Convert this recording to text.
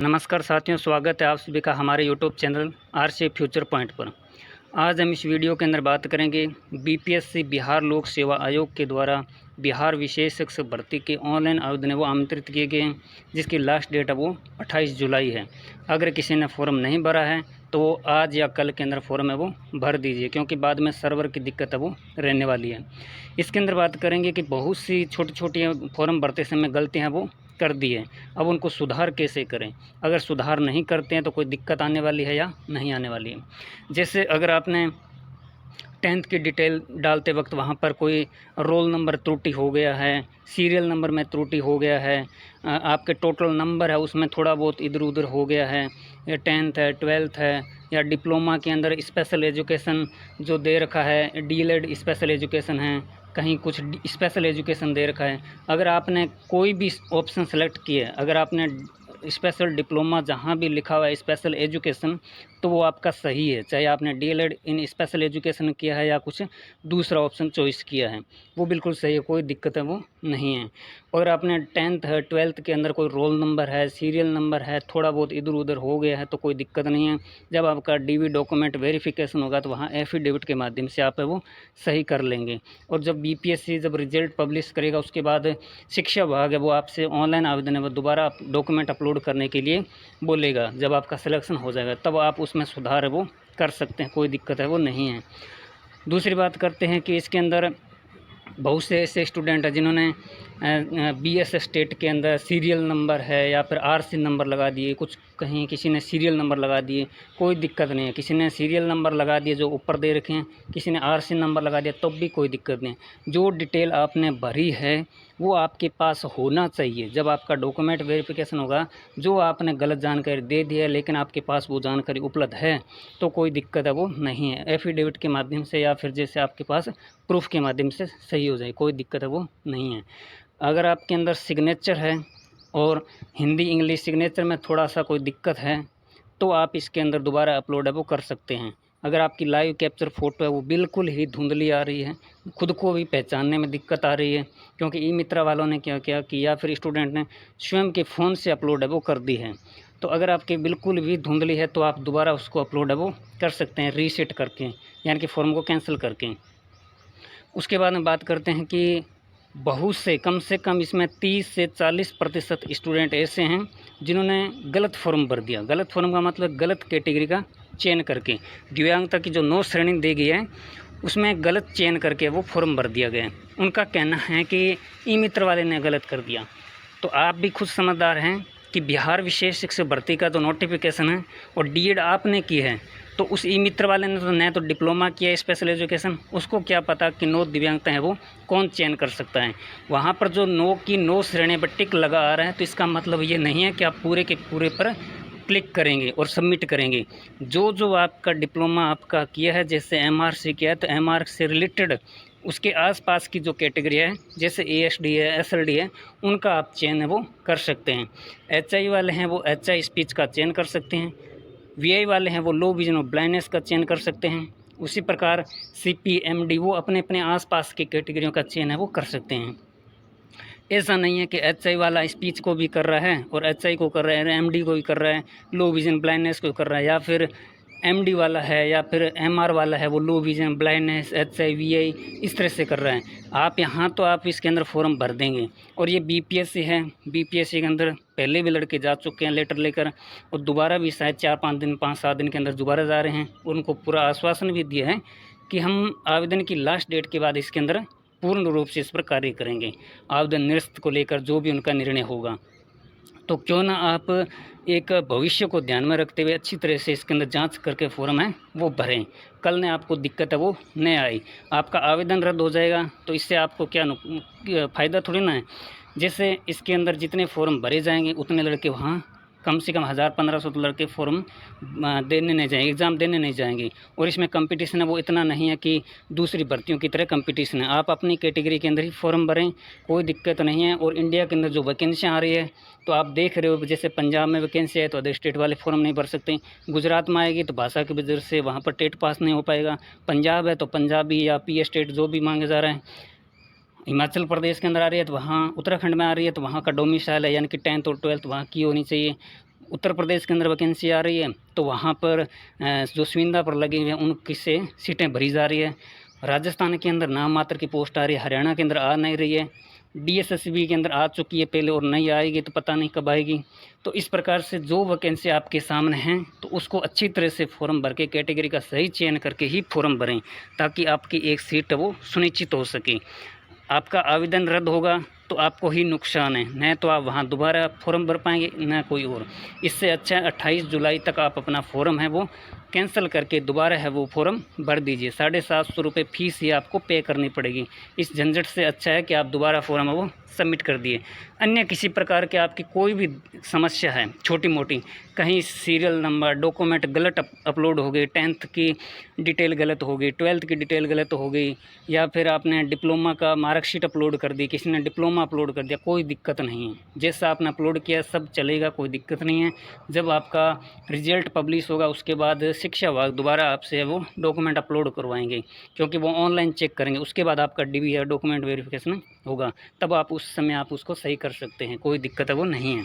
नमस्कार साथियों, स्वागत है आप सभी का हमारे YouTube channel RC future point पर। आज हम इस वीडियो के अंदर बात करेंगे बीपीएससी बिहार लोक सेवा आयोग के द्वारा बिहार विशेष शिक्षक भर्ती के ऑनलाइन आवेदन वो आमंत्रित किए गए हैं, जिसकी लास्ट डेट है वो 28 जुलाई है। अगर किसी ने फॉर्म नहीं भरा है तो वो आज या कल के अंदर फॉर्म है वो भर दीजिए, क्योंकि बाद में सर्वर की दिक्कत है वो रहने वाली है। इसके अंदर बात करेंगे कि बहुत सी छोटी छोटी फॉर्म भरते समय गलतियाँ वो कर दी है। अब उनको सुधार कैसे करें? अगर सुधार नहीं करते हैं तो कोई दिक्कत आने वाली है या नहीं आने वाली है। जैसे अगर आपने 10th की डिटेल डालते वक्त वहाँ पर कोई रोल नंबर त्रुटि हो गया है, सीरियल नंबर में त्रुटि हो गया है, आपके टोटल नंबर है उसमें थोड़ा बहुत इधर उधर हो गया है, या 10th है, 12th है, या डिप्लोमा के अंदर स्पेशल एजुकेशन जो दे रखा है, डीएलएड स्पेशल एजुकेशन है, कहीं कुछ स्पेशल एजुकेशन दे रखा है। अगर आपने कोई भी ऑप्शन सेलेक्ट किया है, अगर आपने स्पेशल डिप्लोमा जहाँ भी लिखा हुआ है स्पेशल एजुकेशन, तो वो आपका सही है। चाहे आपने डीएलएड इन स्पेशल एजुकेशन किया है या कुछ दूसरा ऑप्शन चॉइस किया है, वो बिल्कुल सही है, कोई दिक्कत है वो नहीं है। अगर आपने 10th है, 12th के अंदर कोई रोल नंबर है, सीरियल नंबर है, थोड़ा बहुत इधर उधर हो गया है तो कोई दिक्कत नहीं है। जब आपका डीवी डॉक्यूमेंट वेरिफिकेशन होगा तो वहाँ एफिडेविट के माध्यम से आप है वो सही कर लेंगे। और जब बीपीएससी जब रिजल्ट पब्लिश करेगा उसके बाद शिक्षा विभाग है वो आपसे ऑनलाइन आवेदन है वो दोबारा डॉक्यूमेंट अपलोड करने के लिए बोलेगा। जब आपका सिलेक्शन हो जाएगा तब आप उसमें सुधार है वो कर सकते हैं, कोई दिक्कत है वो नहीं है। दूसरी बात करते हैं कि इसके अंदर बहुत से ऐसे स्टूडेंट हैं जिन्होंने बीएस स्टेट के अंदर सीरियल नंबर है या फिर आरसी नंबर लगा दिए, कुछ कहीं किसी ने सीरियल नंबर लगा दिए, कोई दिक्कत नहीं है। किसी ने सीरियल नंबर लगा दिए जो ऊपर दे रखे हैं, किसी ने आरसी नंबर लगा दिया, तब भी कोई दिक्कत नहीं। जो डिटेल आपने भरी है वो आपके पास होना चाहिए। जब आपका डॉक्यूमेंट वेरिफिकेशन होगा, जो आपने गलत जानकारी दे दी है लेकिन आपके पास वो जानकारी उपलब्ध है तो कोई दिक्कत है वो नहीं है। एफिडेविट के माध्यम से या फिर जैसे आपके पास प्रूफ के माध्यम से सही हो जाए, कोई दिक्कत है वो नहीं है। अगर आपके अंदर सिग्नेचर है और हिंदी इंग्लिश सिग्नेचर में थोड़ा सा कोई दिक्कत है तो आप इसके अंदर दोबारा अपलोड है वो कर सकते हैं। अगर आपकी लाइव कैप्चर फ़ोटो है वो बिल्कुल ही धुंधली आ रही है, खुद को भी पहचानने में दिक्कत आ रही है, क्योंकि ई मित्रा वालों ने क्या क्या किया, फिर स्टूडेंट ने स्वयं के फ़ोन से अपलोड है वो कर दी है। तो अगर आपकी बिल्कुल भी धुंधली है तो आप दोबारा उसको अपलोड है वो कर सकते हैं रीसेट करके, यानी कि फॉर्म को कैंसिल करके। उसके बाद में बात करते हैं कि बहुत से कम इसमें 30 से 40% स्टूडेंट ऐसे हैं जिन्होंने गलत फॉर्म भर दिया। गलत फॉर्म का मतलब गलत कैटेगरी का चयन करके, दिव्यांगता की जो 9 श्रेणी दी गई है उसमें गलत चयन करके वो फॉर्म भर दिया गया। उनका कहना है कि ई मित्र वाले ने गलत कर दिया। तो आप भी खुद समझदार हैं कि बिहार विशेष शिक्षक भर्ती का जो नोटिफिकेशन है और डीएड आपने की है, तो उस ई मित्र वाले ने तो न तो डिप्लोमा किया स्पेशल एजुकेशन, उसको क्या पता कि 9 दिव्यांगता है वो कौन चयन कर सकता है। वहाँ पर जो 9 की 9 श्रेणी पर टिक लगा आ रहा है तो इसका मतलब ये नहीं है कि आप पूरे के पूरे पर क्लिक करेंगे और सबमिट करेंगे। जो आपका डिप्लोमा आपका किया है, जैसे एमआरसी किया है तो एमआरसी से रिलेटेड उसके आसपास की जो कैटेगरी है जैसे एएसडी है, एसएलडी है, उनका आप चयन है वो कर सकते हैं। एचआई वाले हैं वो एचआई स्पीच का चयन कर सकते हैं। वीआई वाले हैं वो लो विजन और ब्लाइंडनेस का चयन कर सकते हैं। उसी प्रकार सीपीएमडी वो अपने अपने आसपास की कैटेगरियों का चयन है वो कर सकते हैं। ऐसा नहीं है कि एचआई वाला स्पीच को भी कर रहा है और एचआई को कर रहा है, एमडी को भी कर रहा है, लो विजन ब्लाइंडनेस को कर रहा है, या फिर एमडी वाला है या फिर एमआर वाला है वो low vision blindness HI VI इस तरह से कर रहा है। आप यहाँ तो आप इसके अंदर फॉर्म भर देंगे। और ये बीपीएससी है, बीपीएससी के अंदर पहले भी लड़के जा चुके हैं लेटर लेकर, और दोबारा भी शायद 4-5 दिन 5-7 दिन के अंदर दोबारा जा रहे हैं। उनको पूरा आश्वासन भी दिया है कि हम आवेदन की लास्ट डेट के बाद इसके अंदर पूर्ण रूप से इस पर कार्य करेंगे, आवेदन निरस्त को लेकर जो भी उनका निर्णय होगा। तो क्यों ना आप एक भविष्य को ध्यान में रखते हुए अच्छी तरह से इसके अंदर जांच करके फॉर्म है वो भरें। कल ने आपको दिक्कत है वो नहीं आई, आपका आवेदन रद्द हो जाएगा तो इससे आपको क्या फ़ायदा थोड़ी ना है। जैसे इसके अंदर जितने फॉर्म भरे जाएंगे उतने लड़के वहाँ कम से कम 1000-1500 तो लड़के फॉर्म देने नहीं जाएंगे, एग्ज़ाम देने नहीं जाएंगे। और इसमें कंपटीशन है वो इतना नहीं है कि दूसरी भर्तियों की तरह कंपटीशन है। आप अपनी कैटेगरी के अंदर ही फॉर्म भरें, कोई दिक्कत नहीं है। और इंडिया के अंदर जो वैकेंसियाँ आ रही है तो आप देख रहे हो, जैसे पंजाब में वैकेंसी है तो अदर स्टेट वाले फॉर्म नहीं भर सकते। गुजरात में आएगी तो भाषा की वजह से वहाँ पर टेट पास नहीं हो पाएगा। पंजाब है तो पंजाबी या पी स्टेट जो भी मांगे जा रहे हैं। हिमाचल प्रदेश के अंदर आ रही है तो वहाँ, उत्तराखंड में आ रही है तो वहाँ का डोमिसाइल है, यानी कि 10th और 12th वहाँ की होनी चाहिए। उत्तर प्रदेश के अंदर वैकेंसी आ रही है तो वहाँ पर जो सुविधा पर लगे हुए हैं उनकी से सीटें भरी जा रही है। राजस्थान के अंदर नाम मात्र की पोस्ट आ रही है, हरियाणा के अंदर आ नहीं रही है, DSSB के अंदर आ चुकी है पहले और नहीं आएगी तो पता नहीं कब आएगी। तो इस प्रकार से जो वैकेंसी आपके सामने हैं तो उसको अच्छी तरह से फॉर्म भर के कैटेगरी का सही चयन करके ही फॉर्म भरें ताकि आपकी एक सीट वो सुनिश्चित हो सके। आपका आवेदन रद्द होगा तो आपको ही नुकसान है, न तो आप वहाँ दोबारा फॉर्म भर पाएंगे न कोई और। इससे अच्छा 28 जुलाई तक आप अपना फॉर्म है वो कैंसिल करके दोबारा है वो फॉर्म भर दीजिए। 750 रुपये फ़ीस ही आपको पे करनी पड़ेगी। इस झंझट से अच्छा है कि आप दोबारा फॉर्म है वो सबमिट कर दिए। अन्य किसी प्रकार के आपकी कोई भी समस्या है छोटी मोटी, कहीं सीरियल नंबर डॉक्यूमेंट गलत अपलोड हो गई, 10th की डिटेल गलत हो गई, 12th की डिटेल गलत हो गई, या फिर आपने डिप्लोमा का मार्कशीट अपलोड कर दी, किसी ने डिप्लोमा अपलोड कर दिया, कोई दिक्कत नहीं है। जैसा आपने अपलोड किया सब चलेगा, कोई दिक्कत नहीं है। जब आपका रिजल्ट पब्लिश होगा उसके बाद शिक्षा विभाग दोबारा आपसे वो डॉक्यूमेंट अपलोड करवाएंगे, क्योंकि वो ऑनलाइन चेक करेंगे। उसके बाद आपका DVR डॉक्यूमेंट वेरिफिकेशन होगा, तब आप उस समय आप उसको सही कर सकते हैं, कोई दिक्कत है वो नहीं है।